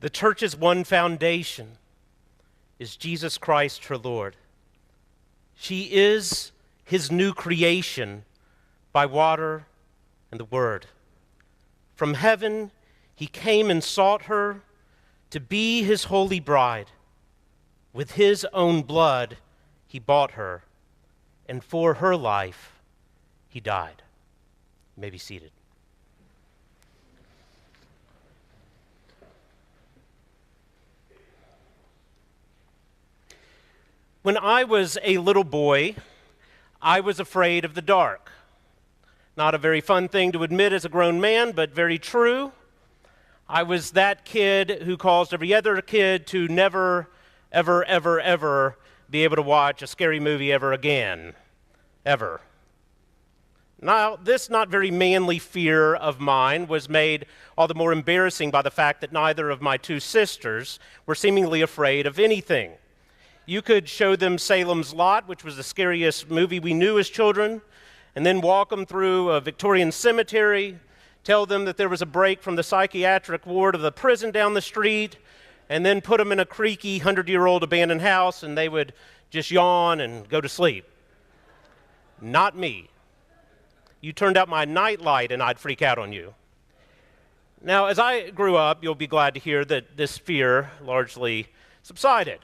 The church's one foundation is Jesus Christ, her Lord. She is his new creation by water and the word. From heaven, he came and sought her to be his holy bride. With his own blood, he bought her, and for her life, he died. You may be seated. When I was a little boy, I was afraid of the dark. Not a very fun thing to admit as a grown man, but very true. I was that kid who caused every other kid to never, ever, ever, ever be able to watch a scary movie ever again. Ever. Now, this not very manly fear of mine was made all the more embarrassing by the fact that neither of my two sisters were seemingly afraid of anything. You could show them Salem's Lot, which was the scariest movie we knew as children, and then walk them through a Victorian cemetery, tell them that there was a break from the psychiatric ward of the prison down the street, and then put them in a creaky 100-year-old abandoned house, and they would just yawn and go to sleep. Not me. You turned out my nightlight, and I'd freak out on you. Now, as I grew up, you'll be glad to hear that this fear largely subsided.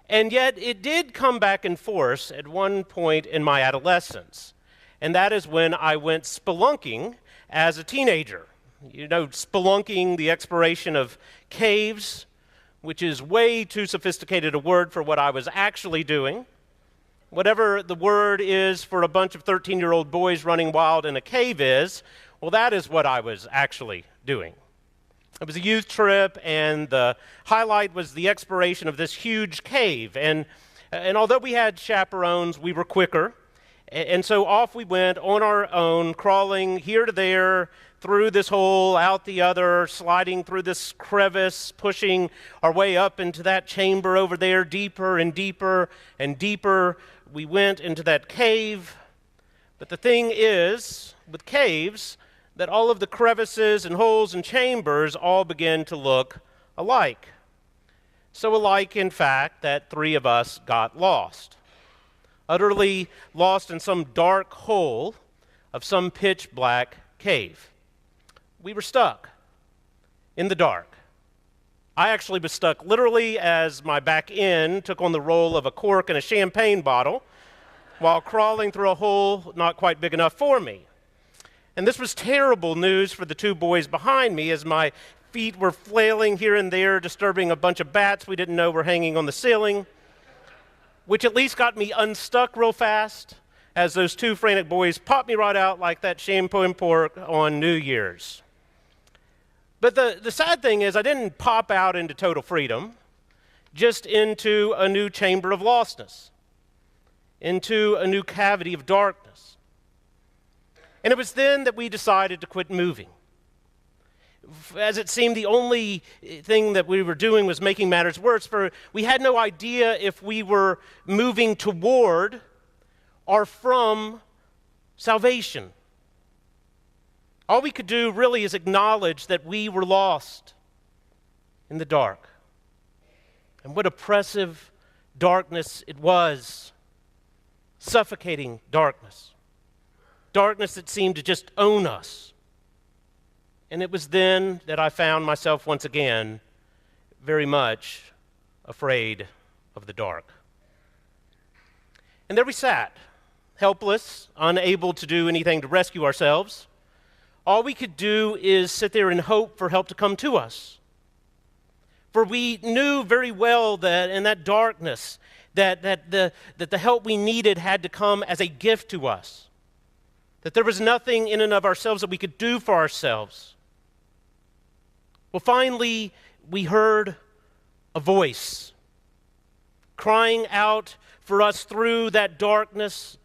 And yet, it did come back in force at one point in my adolescence, and that is when I went spelunking as a teenager. You know, spelunking, the exploration of caves, which is way too sophisticated a word for what I was actually doing. Whatever the word is for a bunch of 13-year-old boys running wild in a cave is, well, that is what I was actually doing. It was a youth trip, and the highlight was the exploration of this huge cave. And although we had chaperones, we were quicker. And so off we went on our own, crawling here to there, through this hole, out the other, sliding through this crevice, pushing our way up into that chamber over there, deeper and deeper and deeper. We went into that cave. But the thing is, with caves, that all of the crevices and holes and chambers all begin to look alike. So alike, in fact, that three of us got lost. Utterly lost in some dark hole of some pitch black cave. We were stuck in the dark. I actually was stuck literally as my back end took on the role of a cork in a champagne bottle while crawling through a hole not quite big enough for me. And this was terrible news for the two boys behind me as my feet were flailing here and there, disturbing a bunch of bats we didn't know were hanging on the ceiling, which at least got me unstuck real fast as those two frantic boys popped me right out like that champagne pork on New Year's. But the sad thing is I didn't pop out into total freedom, just into a new chamber of lostness, into a new cavity of darkness. And it was then that we decided to quit moving. As it seemed the only thing that we were doing was making matters worse, for we had no idea if we were moving toward or from salvation. All we could do really is acknowledge that we were lost in the dark. And what oppressive darkness it was. Suffocating darkness. Darkness that seemed to just own us. And it was then that I found myself once again very much afraid of the dark. And there we sat, helpless, unable to do anything to rescue ourselves. All we could do is sit there and hope for help to come to us. For we knew very well that in that darkness, that the help we needed had to come as a gift to us. That there was nothing in and of ourselves that we could do for ourselves. Well, finally, we heard a voice crying out for us through that darkness,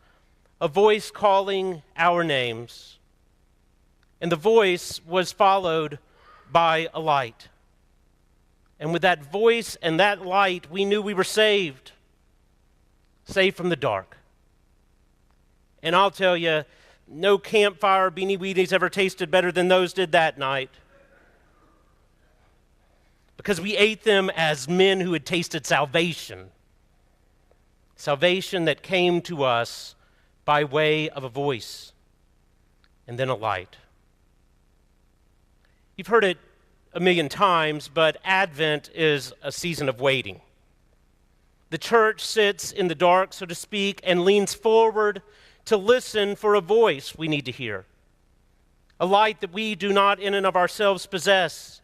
a voice calling our names. And the voice was followed by a light. And with that voice and that light, we knew we were saved. Saved from the dark. And I'll tell you, no campfire beanie weenies ever tasted better than those did that night. because we ate them as men who had tasted salvation. Salvation that came to us by way of a voice and then a light. You've heard it a million times, but Advent is a season of waiting. The church sits in the dark, so to speak, and leans forward to listen for a voice we need to hear. A light that we do not in and of ourselves possess.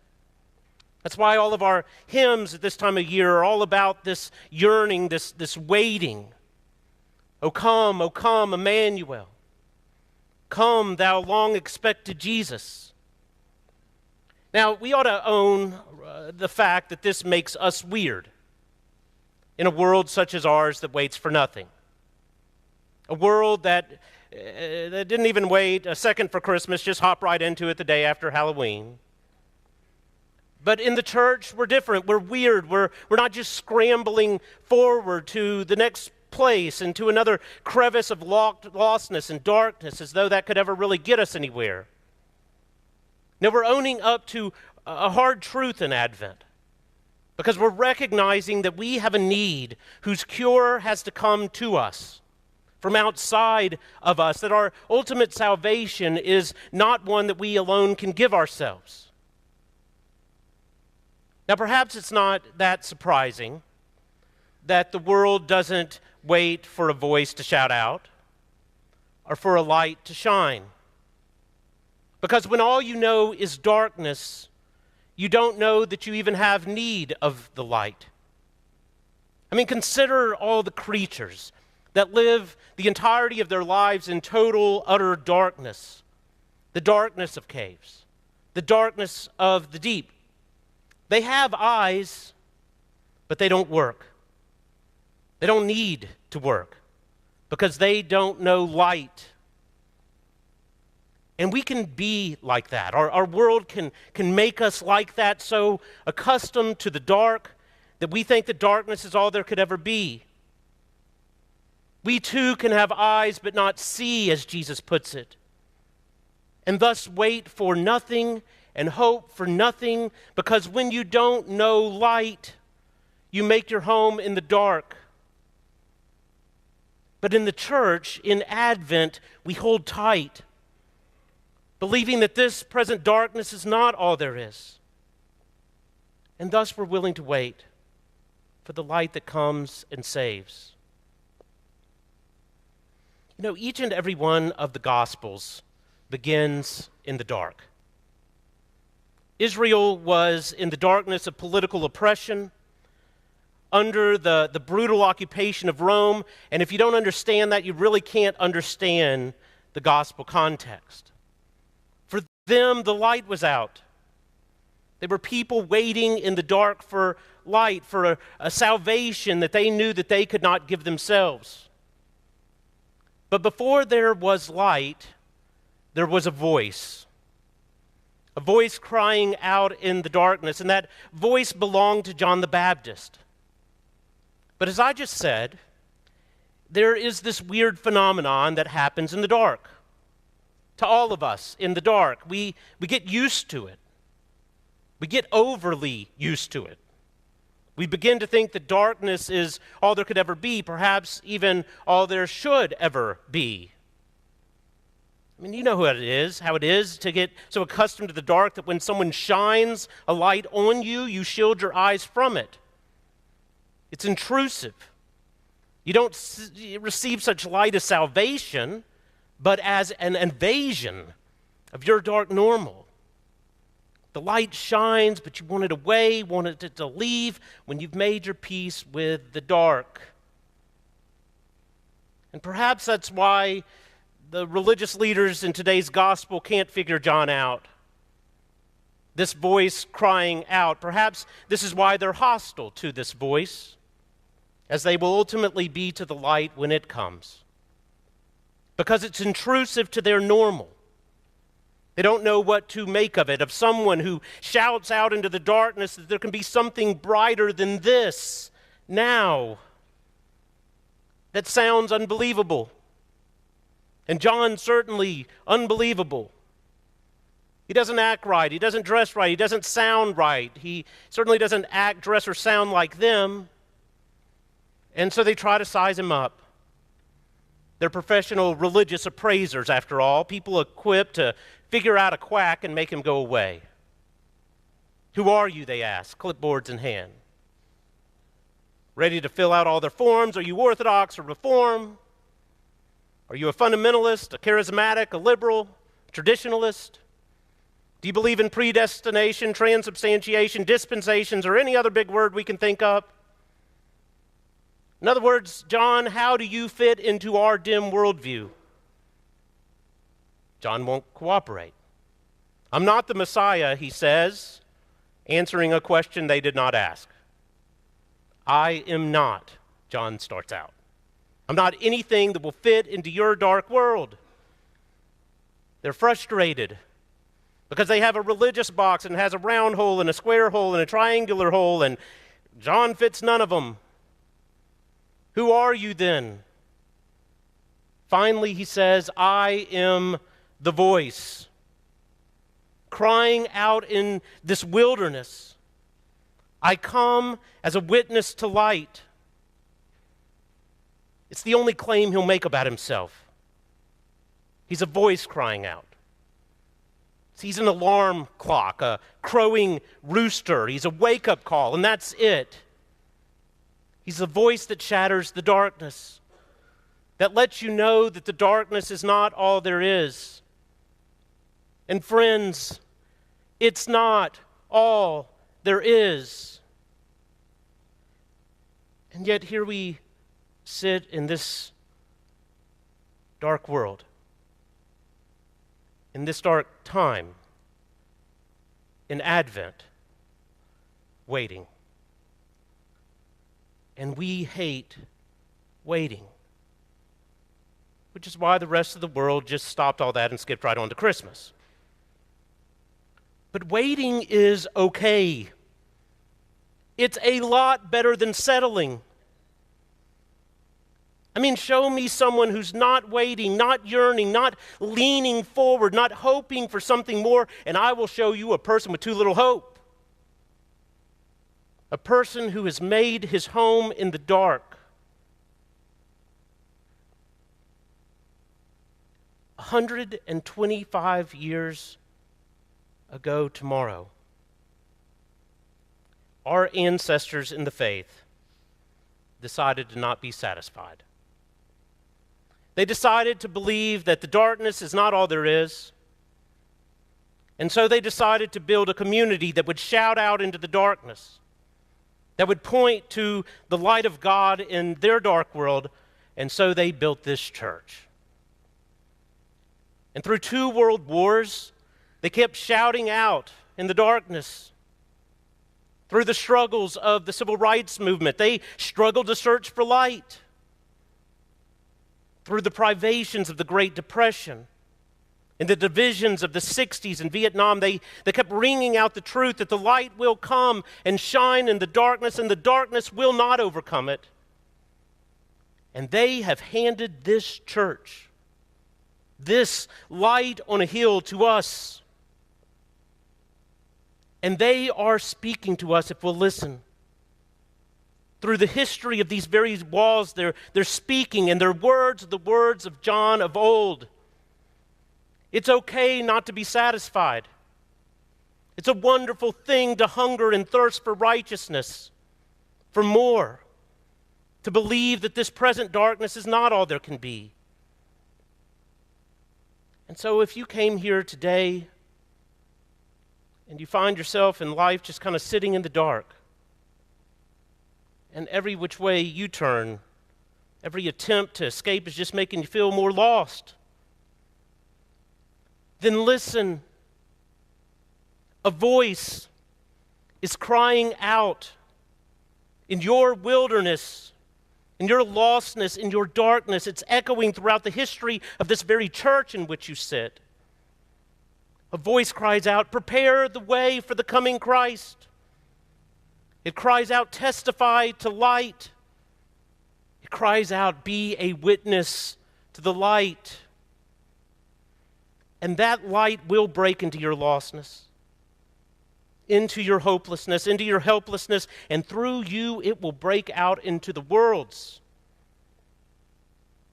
That's why all of our hymns at this time of year are all about this yearning, this waiting. O come, Emmanuel. Come, thou long expected Jesus. Now, we ought to own the fact that this makes us weird in a world such as ours that waits for nothing. A world that didn't even wait a second for Christmas, just hop right into it the day after Halloween. But in the church, we're different. We're weird. We're not just scrambling forward to the next place and to another crevice of lostness and darkness as though that could ever really get us anywhere. No, we're owning up to a hard truth in Advent because we're recognizing that we have a need whose cure has to come to us from outside of us, that our ultimate salvation is not one that we alone can give ourselves. Now, perhaps it's not that surprising that the world doesn't wait for a voice to shout out or for a light to shine. Because when all you know is darkness, you don't know that you even have need of the light. I mean, consider all the creatures that live the entirety of their lives in total, utter darkness. The darkness of caves, the darkness of the deep. They have eyes, but they don't work. They don't need to work because they don't know light. And we can be like that. Our world can make us like that, so accustomed to the dark that we think that darkness is all there could ever be. We too can have eyes but not see, as Jesus puts it, and thus wait for nothing and hope for nothing, because when you don't know light, you make your home in the dark. But in the church, in Advent, we hold tight, believing that this present darkness is not all there is. And thus we're willing to wait for the light that comes and saves. You know, each and every one of the Gospels begins in the dark. Israel was in the darkness of political oppression, under the brutal occupation of Rome, and if you don't understand that, you really can't understand the gospel context. For them, the light was out. They were people waiting in the dark for light, for a salvation that they knew that they could not give themselves. But before there was light, there was a voice crying out in the darkness, and that voice belonged to John the Baptist. But as I just said, there is this weird phenomenon that happens in the dark. To all of us in the dark, we get used to it. We get overly used to it. We begin to think that darkness is all there could ever be, perhaps even all there should ever be. I mean, you know how it is to get so accustomed to the dark that when someone shines a light on you, you shield your eyes from it. It's intrusive. You don't receive such light as salvation, but as an invasion of your dark normal. The light shines, but you want it away, want it to leave when you've made your peace with the dark. And perhaps that's why the religious leaders in today's gospel can't figure John out. This voice crying out. Perhaps this is why they're hostile to this voice, as they will ultimately be to the light when it comes. Because it's intrusive to their normal. They don't know what to make of it, of someone who shouts out into the darkness that there can be something brighter than this now. That sounds unbelievable. And John certainly unbelievable. He doesn't act right. He doesn't dress right. He doesn't sound right. He certainly doesn't act, dress, or sound like them. And so they try to size him up. They're professional religious appraisers, after all, people equipped to figure out a quack and make him go away. Who are you, they ask, clipboards in hand. Ready to fill out all their forms? Are you Orthodox or Reform? Are you a fundamentalist, a charismatic, a liberal, a traditionalist? Do you believe in predestination, transubstantiation, dispensations, or any other big word we can think of? In other words, John, how do you fit into our dim worldview? John won't cooperate. I'm not the Messiah, he says, answering a question they did not ask. I am not, John starts out. I'm not anything that will fit into your dark world. They're frustrated because they have a religious box and it has a round hole and a square hole and a triangular hole, and John fits none of them. Who are you then? Finally, he says, I am the voice crying out in this wilderness. I come as a witness to light. It's the only claim he'll make about himself. He's a voice crying out. He's an alarm clock, a crowing rooster. He's a wake-up call, and that's it. He's a voice that shatters the darkness, that lets you know that the darkness is not all there is. And friends, it's not all there is. And yet here we sit in this dark world, in this dark time, in Advent, waiting. And we hate waiting, which is why the rest of the world just stopped all that and skipped right on to Christmas. But waiting is okay. It's a lot better than settling. I mean, show me someone who's not waiting, not yearning, not leaning forward, not hoping for something more, and I will show you a person with too little hope. A person who has made his home in the dark. 125 years ago tomorrow, our ancestors in the faith decided to not be satisfied. They decided to believe that the darkness is not all there is. And so they decided to build a community that would shout out into the darkness, that would point to the light of God in their dark world, and so they built this church. And through 2 world wars, they kept shouting out in the darkness. Through the struggles of the civil rights movement, they struggled to search for light. Through the privations of the Great Depression, in the divisions of the 60s in Vietnam, they kept ringing out the truth that the light will come and shine in the darkness, and the darkness will not overcome it. And they have handed this church, this light on a hill, to us. And they are speaking to us if we'll listen. Through the history of these very walls, they're speaking, and their words are the words of John of old. It's okay not to be satisfied. It's a wonderful thing to hunger and thirst for righteousness, for more, to believe that this present darkness is not all there can be. And so if you came here today and you find yourself in life just kind of sitting in the dark, and every which way you turn, every attempt to escape is just making you feel more lost, then listen. A voice is crying out in your wilderness, in your lostness, in your darkness. It's echoing throughout the history of this very church in which you sit. A voice cries out, prepare the way for the coming Christ. It cries out, testify to light. It cries out, be a witness to the light. And that light will break into your lostness, into your hopelessness, into your helplessness, and through you it will break out into the world's.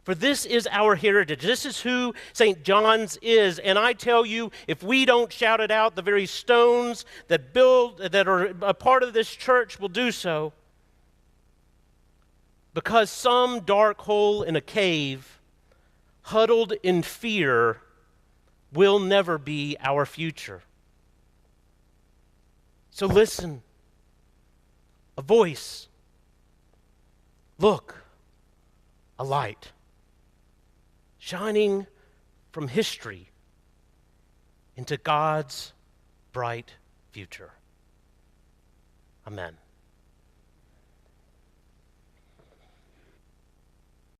For this is our heritage. This is who St. John's is. And I tell you, if we don't shout it out, the very stones that are a part of this church will do so. Because some dark hole in a cave, huddled in fear, will never be our future. So listen. A voice. Look. A light. Shining from history into God's bright future. Amen.